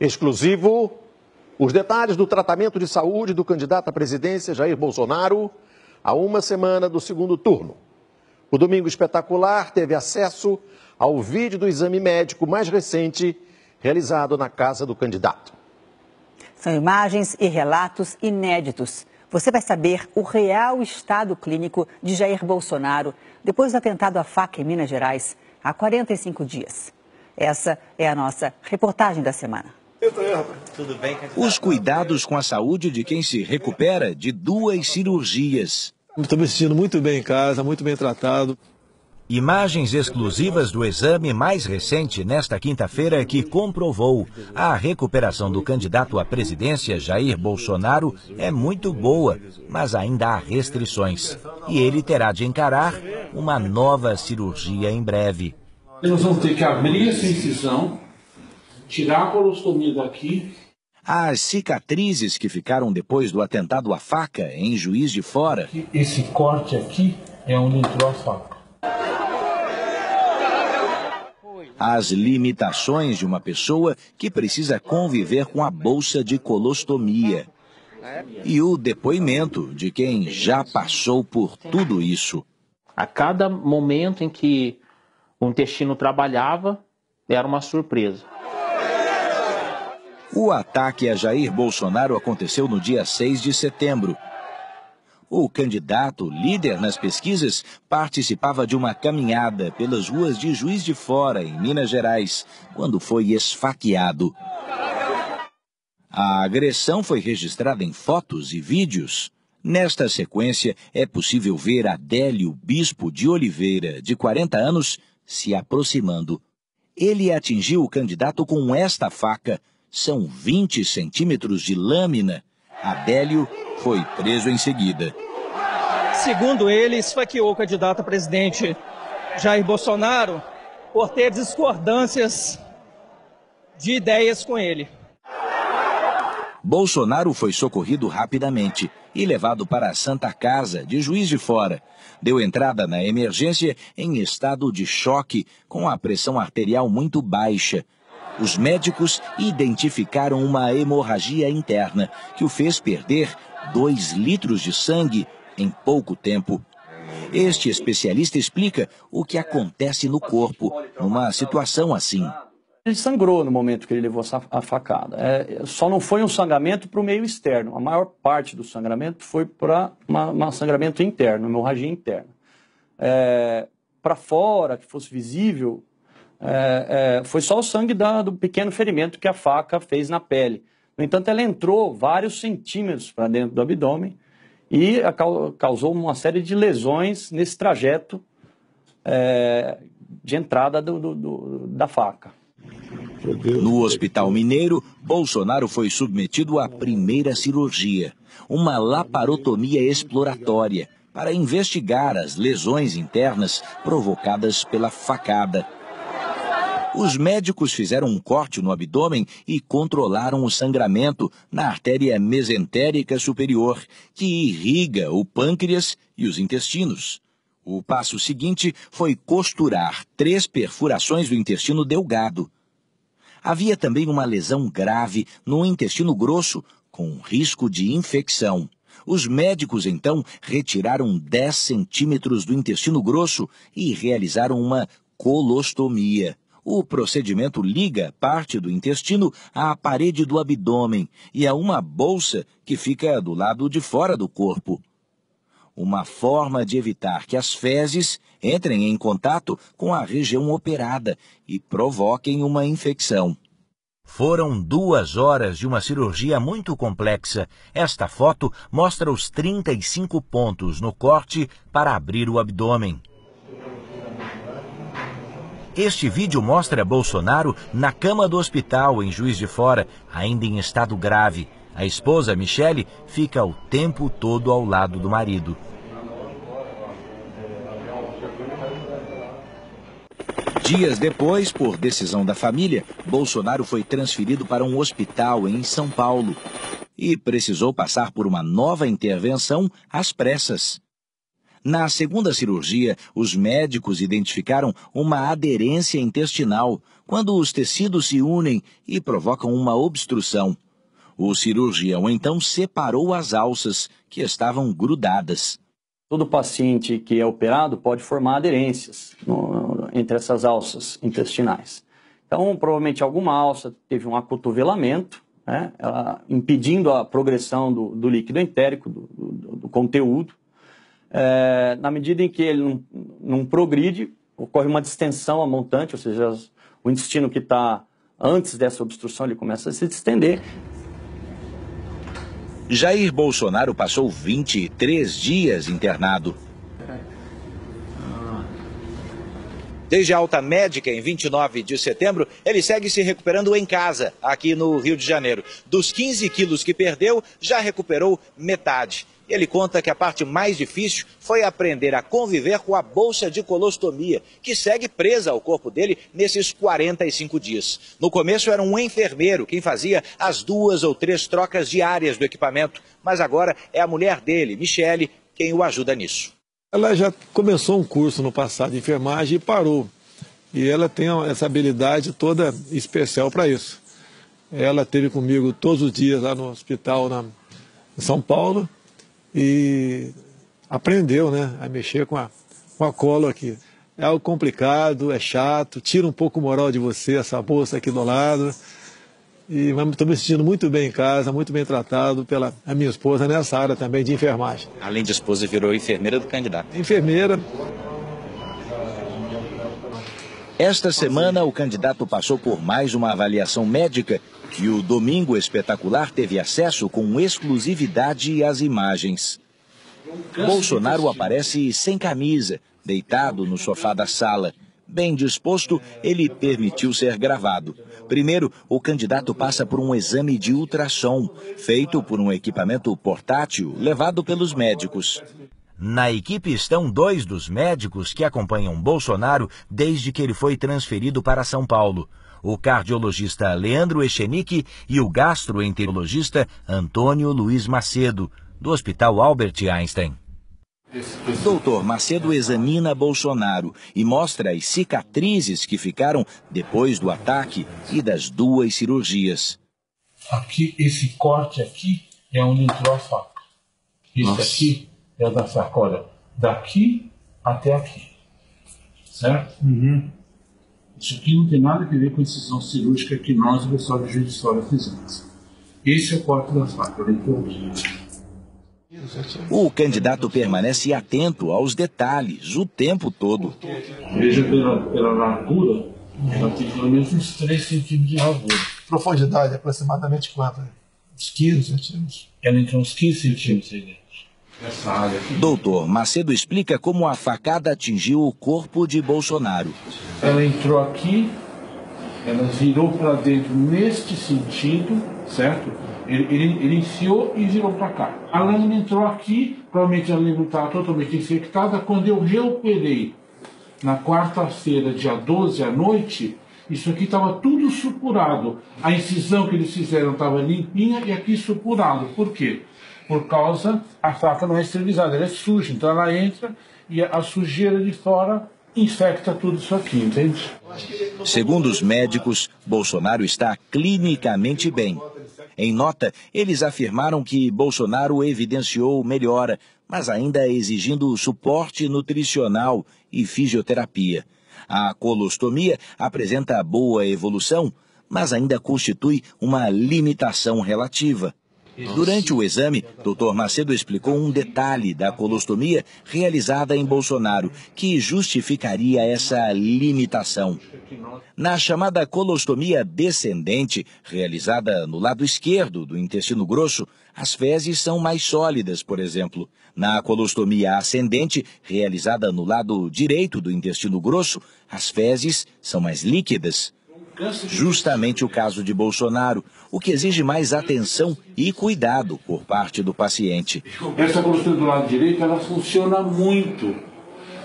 Exclusivo, os detalhes do tratamento de saúde do candidato à presidência Jair Bolsonaro a uma semana do segundo turno. O Domingo Espetacular teve acesso ao vídeo do exame médico mais recente realizado na casa do candidato. São imagens e relatos inéditos. Você vai saber o real estado clínico de Jair Bolsonaro depois do atentado à faca em Minas Gerais, há 45 dias. Essa é a nossa reportagem da semana. Tudo bem, os cuidados com a saúde de quem se recupera de 2 cirurgias. Estou me sentindo muito bem em casa, muito bem tratado. Imagens exclusivas do exame mais recente nesta quinta-feira que comprovou a recuperação do candidato à presidência Jair Bolsonaro é muito boa, mas ainda há restrições. E ele terá de encarar uma nova cirurgia em breve. Nós vamos ter que abrir essa incisão, tirar a colostomia daqui. As cicatrizes que ficaram depois do atentado à faca em Juiz de Fora. Esse corte aqui é onde entrou a faca. As limitações de uma pessoa que precisa conviver com a bolsa de colostomia. E o depoimento de quem já passou por tudo isso. A cada momento em que o intestino trabalhava, era uma surpresa. O ataque a Jair Bolsonaro aconteceu no dia 6 de setembro. O candidato, líder nas pesquisas, participava de uma caminhada pelas ruas de Juiz de Fora, em Minas Gerais, quando foi esfaqueado. A agressão foi registrada em fotos e vídeos. Nesta sequência, é possível ver Adélio Bispo de Oliveira, de 40 anos, se aproximando. Ele atingiu o candidato com esta faca. São 20 centímetros de lâmina. Adélio foi preso em seguida. Segundo ele, esfaqueou o candidato a presidente Jair Bolsonaro por ter discordâncias de ideias com ele. Bolsonaro foi socorrido rapidamente e levado para a Santa Casa de Juiz de Fora. Deu entrada na emergência em estado de choque, com a pressão arterial muito baixa. Os médicos identificaram uma hemorragia interna que o fez perder 2 litros de sangue em pouco tempo. Este especialista explica o que acontece no corpo numa situação assim. Ele sangrou no momento que ele levou a facada. Só não foi um sangramento para o meio externo. A maior parte do sangramento foi para um sangramento interno, hemorragia interna. Para fora, que fosse visível, foi só o sangue do pequeno ferimento que a faca fez na pele. No entanto, ela entrou vários centímetros para dentro do abdômen e causou uma série de lesões nesse trajeto de entrada da faca. No Hospital Mineiro, Bolsonaro foi submetido à primeira cirurgia, uma laparotomia exploratória, para investigar as lesões internas provocadas pela facada. Os médicos fizeram um corte no abdômen e controlaram o sangramento na artéria mesentérica superior, que irriga o pâncreas e os intestinos. O passo seguinte foi costurar 3 perfurações do intestino delgado. Havia também uma lesão grave no intestino grosso, com risco de infecção. Os médicos, então, retiraram 10 centímetros do intestino grosso e realizaram uma colostomia. O procedimento liga parte do intestino à parede do abdômen e a uma bolsa que fica do lado de fora do corpo. Uma forma de evitar que as fezes entrem em contato com a região operada e provoquem uma infecção. Foram 2 horas de uma cirurgia muito complexa. Esta foto mostra os 35 pontos no corte para abrir o abdômen. Este vídeo mostra Bolsonaro na cama do hospital em Juiz de Fora, ainda em estado grave. A esposa, Michele, fica o tempo todo ao lado do marido. Dias depois, por decisão da família, Bolsonaro foi transferido para um hospital em São Paulo e precisou passar por uma nova intervenção às pressas. Na segunda cirurgia, os médicos identificaram uma aderência intestinal, quando os tecidos se unem e provocam uma obstrução. O cirurgião então separou as alças, que estavam grudadas. Todo paciente que é operado pode formar aderências entre essas alças intestinais. Então, provavelmente alguma alça teve um acotovelamento, né, impedindo a progressão do líquido entérico, do conteúdo. Na medida em que ele não progride, ocorre uma distensão a montante, ou seja, o intestino que está antes dessa obstrução ele começa a se distender. Jair Bolsonaro passou 23 dias internado. Desde a alta médica, em 29 de setembro, ele segue se recuperando em casa, aqui no Rio de Janeiro. Dos 15 quilos que perdeu, já recuperou metade. Ele conta que a parte mais difícil foi aprender a conviver com a bolsa de colostomia, que segue presa ao corpo dele nesses 45 dias. No começo era um enfermeiro quem fazia as 2 ou 3 trocas diárias do equipamento, mas agora é a mulher dele, Michele, quem o ajuda nisso. Ela já começou um curso no passado de enfermagem e parou. E ela tem essa habilidade toda especial para isso. Ela esteve comigo todos os dias lá no hospital em São Paulo e aprendeu, né, a mexer com a colo aqui. É algo complicado, é chato, tira um pouco o moral de você, essa bolsa aqui do lado. E estou me sentindo muito bem em casa, muito bem tratado pela minha esposa nessa área também de enfermagem. Além de esposa, virou enfermeira do candidato. Enfermeira. Esta semana, o candidato passou por mais uma avaliação médica que o Domingo Espetacular teve acesso com exclusividade às imagens. Bolsonaro aparece sem camisa, deitado no sofá da sala. Bem disposto, ele permitiu ser gravado. Primeiro, o candidato passa por um exame de ultrassom, feito por um equipamento portátil levado pelos médicos. Na equipe estão 2 dos médicos que acompanham Bolsonaro desde que ele foi transferido para São Paulo. O cardiologista Leandro Echenique e o gastroenterologista Antônio Luiz Macedo, do Hospital Albert Einstein. Doutor Macedo examina Bolsonaro e mostra as cicatrizes que ficaram depois do ataque e das 2 cirurgias. Aqui, esse corte aqui é onde entrou a faca. Esse aqui é da faca, olha, daqui até aqui. Certo? Isso aqui não tem nada a ver com a incisão cirúrgica que nós, o pessoal de Juiz de Fora, fizemos. Esse é o corte da faca, ele entrou aqui. O candidato permanece atento aos detalhes o tempo todo. Veja pela largura, ela tem pelo menos uns 3 centímetros de largura. Profundidade aproximadamente quanto? Uns 15 centímetros? Ela entrou uns 15 centímetros aí dentro. Essa área aqui. Doutor Macedo explica como a facada atingiu o corpo de Bolsonaro. Ela entrou aqui, ela virou para dentro neste sentido, certo? Ele enfiou e virou para cá. A lâmina entrou aqui, provavelmente a lâmina estava totalmente infectada. Quando eu reoperei na quarta-feira, dia 12 à noite, isso aqui estava tudo supurado. A incisão que eles fizeram estava limpinha e aqui supurado. Por quê? Por causa, a faca não é esterilizada, ela é suja. Então ela entra e a sujeira de fora infecta tudo isso aqui, entende? Segundo os médicos, Bolsonaro está clinicamente bem. Em nota, eles afirmaram que Bolsonaro evidenciou melhora, mas ainda exigindo suporte nutricional e fisioterapia. A colostomia apresenta boa evolução, mas ainda constitui uma limitação relativa. Durante o exame, Dr. Macedo explicou um detalhe da colostomia realizada em Bolsonaro, que justificaria essa limitação. Na chamada colostomia descendente, realizada no lado esquerdo do intestino grosso, as fezes são mais sólidas, por exemplo. Na colostomia ascendente, realizada no lado direito do intestino grosso, as fezes são mais líquidas. Justamente o caso de Bolsonaro, o que exige mais atenção e cuidado por parte do paciente. Essa colostomia do lado direito, ela funciona muito,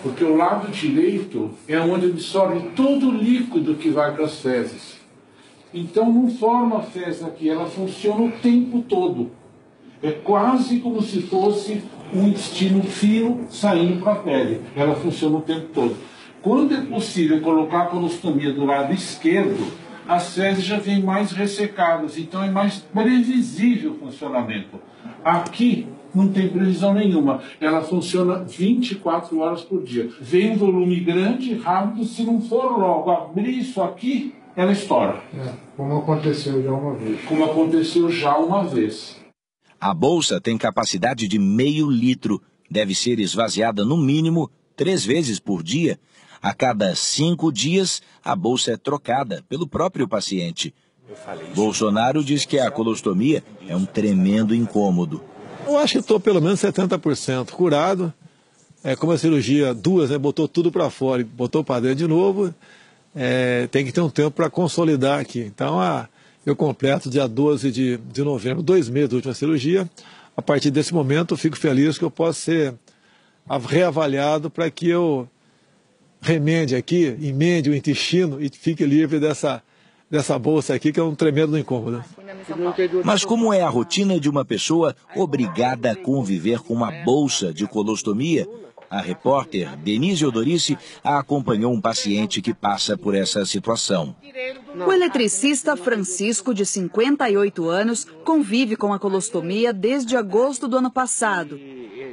porque o lado direito é onde absorve todo o líquido que vai para as fezes. Então não forma a fezes aqui, ela funciona o tempo todo. É quase como se fosse um intestino fino saindo para a pele. Ela funciona o tempo todo. Quando é possível colocar a colostomia do lado esquerdo, as fezes já vêm mais ressecadas, então é mais previsível o funcionamento. Aqui não tem previsão nenhuma, ela funciona 24 horas por dia. Vem um volume grande, rápido, se não for logo abrir isso aqui, ela estoura. Como aconteceu já uma vez. Como aconteceu já uma vez. A bolsa tem capacidade de meio litro, deve ser esvaziada no mínimo 3 vezes por dia. A cada 5 dias, a bolsa é trocada pelo próprio paciente. Bolsonaro diz que a colostomia é um tremendo incômodo. Eu acho que estou pelo menos 70% curado. Como a cirurgia, 2, né, botou tudo para fora e botou para dentro de novo. Tem que ter um tempo para consolidar aqui. Então, eu completo dia 12 de novembro, 2 meses da última cirurgia. A partir desse momento, eu fico feliz que eu possa ser reavaliado para que eu remende aqui, emende o intestino e fique livre dessa bolsa aqui, que é um tremendo incômodo. Mas como é a rotina de uma pessoa obrigada a conviver com uma bolsa de colostomia? A repórter Denise Odorice acompanhou um paciente que passa por essa situação. O eletricista Francisco, de 58 anos, convive com a colostomia desde agosto do ano passado.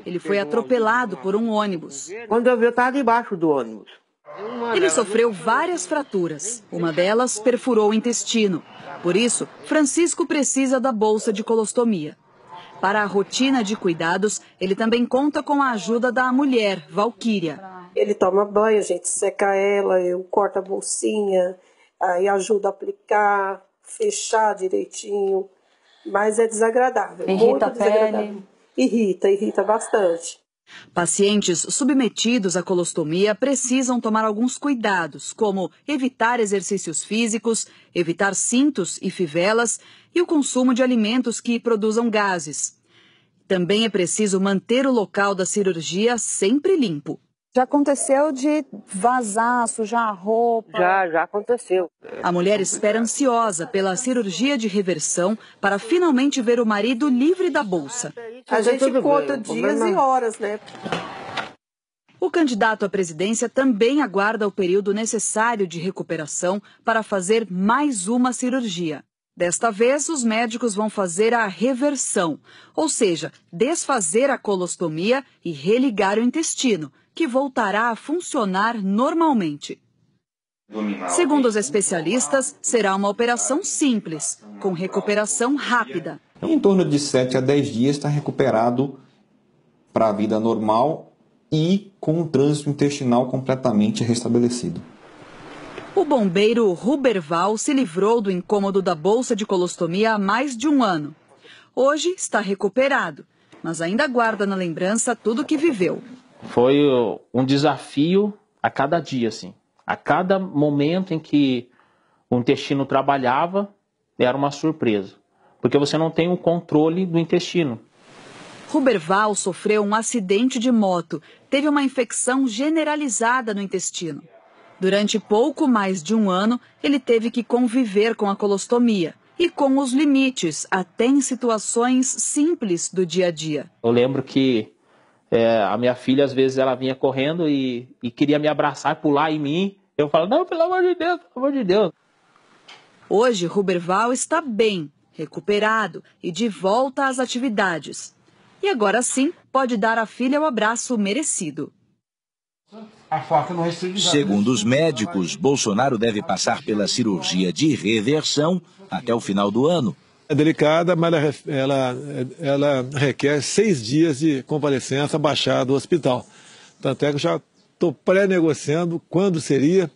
Ele foi atropelado por um ônibus. Quando eu vi, eu estava debaixo do ônibus. Ele sofreu várias fraturas. Uma delas perfurou o intestino. Por isso, Francisco precisa da bolsa de colostomia. Para a rotina de cuidados, ele também conta com a ajuda da mulher, Valquíria. Ele toma banho, a gente seca ela, eu corto a bolsinha, aí ajuda a aplicar, fechar direitinho. Mas é desagradável, Irrita muito desagradável. Irrita bastante. Pacientes submetidos à colostomia precisam tomar alguns cuidados, como evitar exercícios físicos, evitar cintos e fivelas e o consumo de alimentos que produzam gases. Também é preciso manter o local da cirurgia sempre limpo. Já aconteceu de vazar, sujar a roupa? Já aconteceu. A mulher espera ansiosa pela cirurgia de reversão para finalmente ver o marido livre da bolsa. A gente conta dias e horas, né? O candidato à presidência também aguarda o período necessário de recuperação para fazer mais uma cirurgia. Desta vez, os médicos vão fazer a reversão, ou seja, desfazer a colostomia e religar o intestino, que voltará a funcionar normalmente. Segundo os especialistas, será uma operação simples, com recuperação rápida. Em torno de 7 a 10 dias está recuperado para a vida normal e com o trânsito intestinal completamente restabelecido. O bombeiro Ruberval se livrou do incômodo da bolsa de colostomia há mais de um ano. Hoje está recuperado, mas ainda guarda na lembrança tudo o que viveu. Foi um desafio a cada dia, assim. A cada momento em que o intestino trabalhava, era uma surpresa. Porque você não tem o controle do intestino. Ruberval sofreu um acidente de moto, teve uma infecção generalizada no intestino. Durante pouco mais de um ano, ele teve que conviver com a colostomia e com os limites, até em situações simples do dia a dia. Eu lembro que a minha filha, às vezes, ela vinha correndo e queria me abraçar e pular em mim. Eu falo, não, pelo amor de Deus, pelo amor de Deus. Hoje, Ruberval está bem, recuperado e de volta às atividades. E agora sim, pode dar à filha o abraço merecido. Segundo os médicos, Bolsonaro deve passar pela cirurgia de reversão até o final do ano. É delicada, mas ela requer 6 dias de convalescença baixada do hospital. Tanto é que eu já estou pré-negociando quando seria,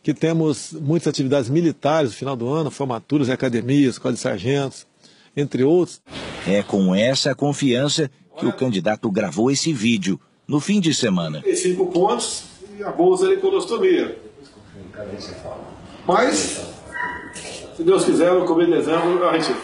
que temos muitas atividades militares no final do ano, formaturas em academias, escola de sargentos, entre outros. É com essa confiança que o candidato gravou esse vídeo no fim de semana. 5 pontos e a bolsa de colostomia. Mas, se Deus quiser, no começo de dezembro, a gente